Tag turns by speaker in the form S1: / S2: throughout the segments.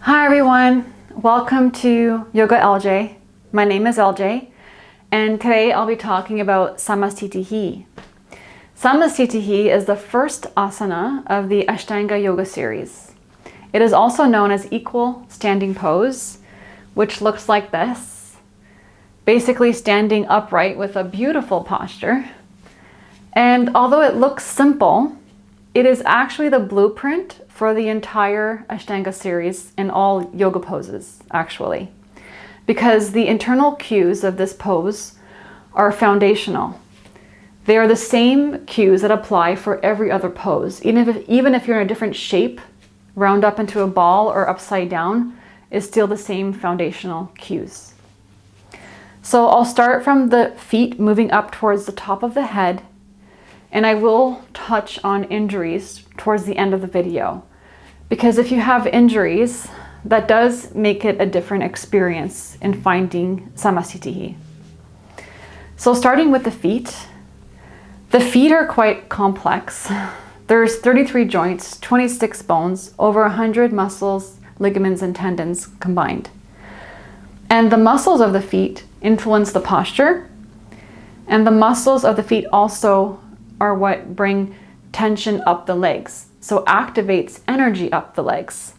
S1: Hi everyone, welcome to Yoga LJ. My name is LJ and today I'll be talking about Samasthiti. Samasthiti is the first asana of the Ashtanga Yoga series. It is also known as equal standing pose, which looks like this. Basically standing upright with a beautiful posture. And although it looks simple, it is actually the blueprint for the entire Ashtanga series and all yoga poses, actually. Because the internal cues of this pose are foundational. They are the same cues that apply for every other pose. Even if you're in a different shape, round up into a ball or upside down, is still the same foundational cues. So I'll start from the feet moving up towards the top of the head, and I will touch on injuries towards the end of the video. Because if you have injuries, that does make it a different experience in finding Samasthiti. So starting with the feet are quite complex. There's 33 joints, 26 bones, over 100 muscles, ligaments, and tendons combined. And the muscles of the feet influence the posture, and the muscles of the feet also are what bring tension up the legs, so activates energy up the legs.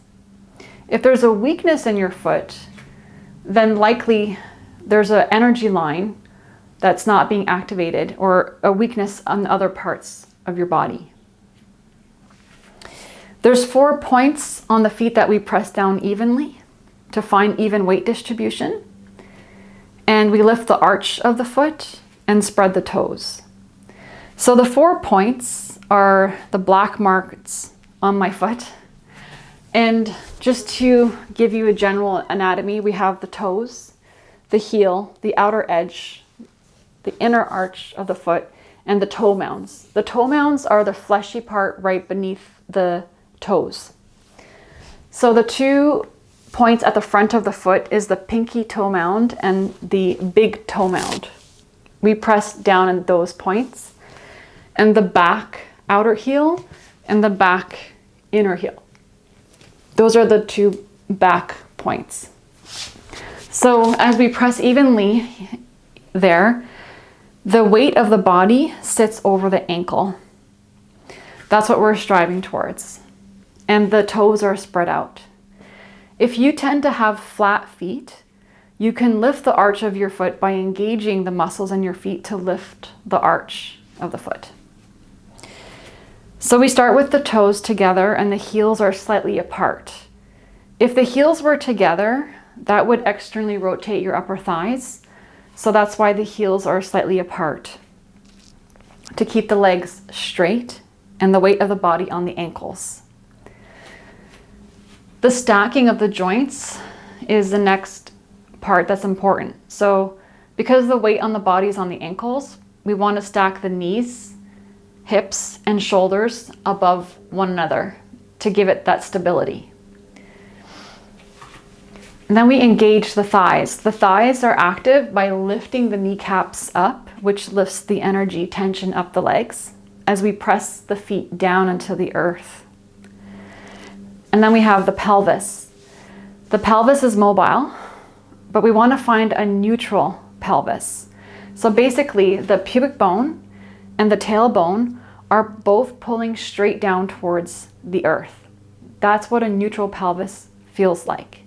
S1: If there's a weakness in your foot, then likely there's an energy line that's not being activated or a weakness on other parts of your body. There's 4 points on the feet that we press down evenly to find even weight distribution. And we lift the arch of the foot and spread the toes. So the 4 points are the black marks on my foot. And just to give you a general anatomy, we have the toes, the heel, the outer edge, the inner arch of the foot, and the toe mounds. The toe mounds are the fleshy part right beneath the toes. So the 2 points at the front of the foot is the pinky toe mound and the big toe mound. We press down on those points, and the back outer heel and the back inner heel. Those are the 2 back points. So as we press evenly there, the weight of the body sits over the ankle. That's what we're striving towards. And the toes are spread out. If you tend to have flat feet, you can lift the arch of your foot by engaging the muscles in your feet to lift the arch of the foot. So we start with the toes together and the heels are slightly apart. If the heels were together, that would externally rotate your upper thighs. So that's why the heels are slightly apart, to keep the legs straight and the weight of the body on the ankles. The stacking of the joints is the next part that's important. So because the weight on the body is on the ankles, we want to stack the knees, hips, and shoulders above one another to give it that stability. And then we engage the thighs. The thighs are active by lifting the kneecaps up, which lifts the energy tension up the legs as we press the feet down into the earth. And then we have the pelvis. The pelvis is mobile, but we want to find a neutral pelvis. So basically the pubic bone and the tailbone are both pulling straight down towards the earth. That's what a neutral pelvis feels like.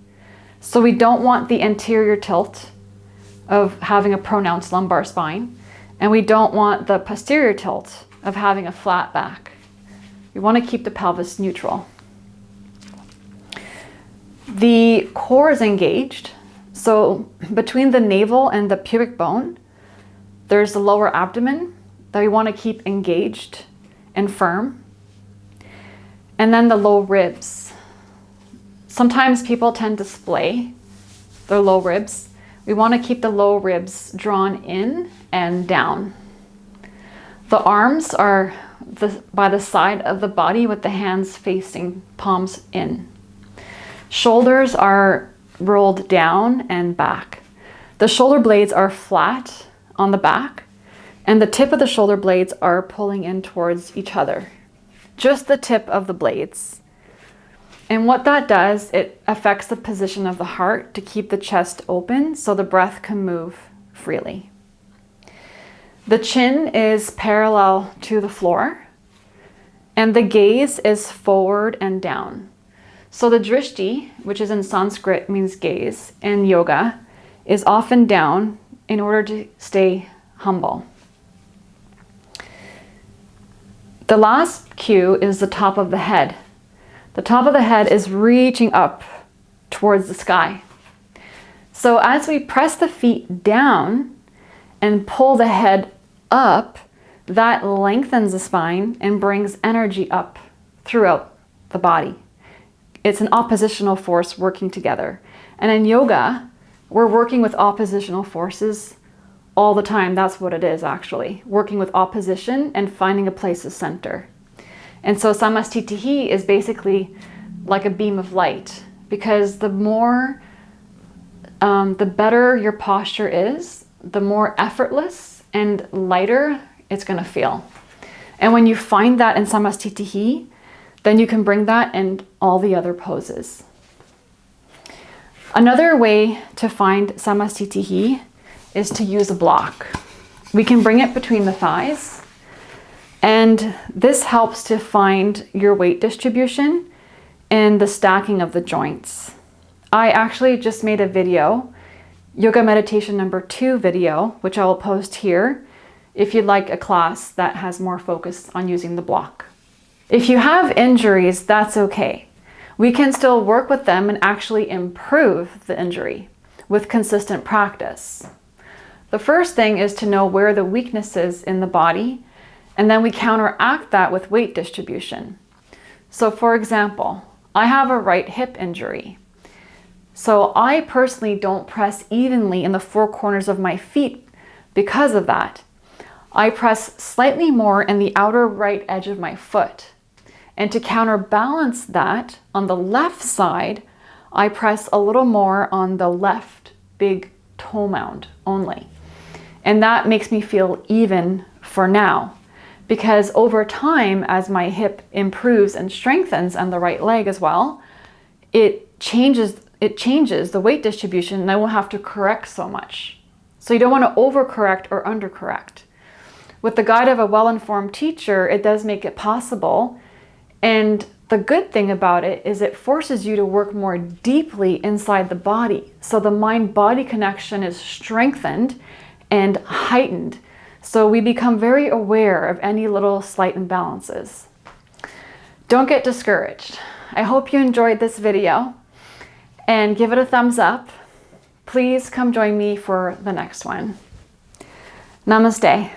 S1: So we don't want the anterior tilt of having a pronounced lumbar spine, and we don't want the posterior tilt of having a flat back. We want to keep the pelvis neutral. The core is engaged. So between the navel and the pubic bone, there's the lower abdomen that we want to keep engaged and firm. And then the low ribs. Sometimes people tend to splay their low ribs. We want to keep the low ribs drawn in and down. The arms are by the side of the body with the hands facing palms in. Shoulders are rolled down and back. The shoulder blades are flat on the back, and the tip of the shoulder blades are pulling in towards each other. Just the tip of the blades. And what that does, it affects the position of the heart to keep the chest open so the breath can move freely. The chin is parallel to the floor, and the gaze is forward and down. So the drishti, which is in Sanskrit means gaze, in yoga, is often down in order to stay humble. The last cue is the top of the head. The top of the head is reaching up towards the sky. So as we press the feet down and pull the head up, that lengthens the spine and brings energy up throughout the body. It's an oppositional force working together. And in yoga, we're working with oppositional forces all the time. That's what it is, actually. Working with opposition and finding a place of center. And so Samasthiti is basically like a beam of light, because the better your posture is, the more effortless and lighter it's going to feel. And when you find that in Samasthiti, then you can bring that in all the other poses. Another way to find Samasthiti is to use a block. We can bring it between the thighs, and this helps to find your weight distribution and the stacking of the joints. I actually just made a video, Yoga Meditation number 2 video, which I will post here if you'd like a class that has more focus on using the block. If you have injuries, that's okay. We can still work with them and actually improve the injury with consistent practice. The first thing is to know where the weakness is in the body, and then we counteract that with weight distribution. So for example, I have a right hip injury. So I personally don't press evenly in the 4 corners of my feet because of that. I press slightly more in the outer right edge of my foot. And to counterbalance that, on the left side, I press a little more on the left big toe mound only. And that makes me feel even for now. Because over time, as my hip improves and strengthens, and the right leg as well, it changes the weight distribution, and I won't have to correct so much. So you don't want to overcorrect or undercorrect. With the guide of a well-informed teacher, it does make it possible. And the good thing about it is it forces you to work more deeply inside the body. So the mind-body connection is strengthened and heightened. So we become very aware of any little slight imbalances. Don't get discouraged. I hope you enjoyed this video, and give it a thumbs up. Please come join me for the next one. Namaste.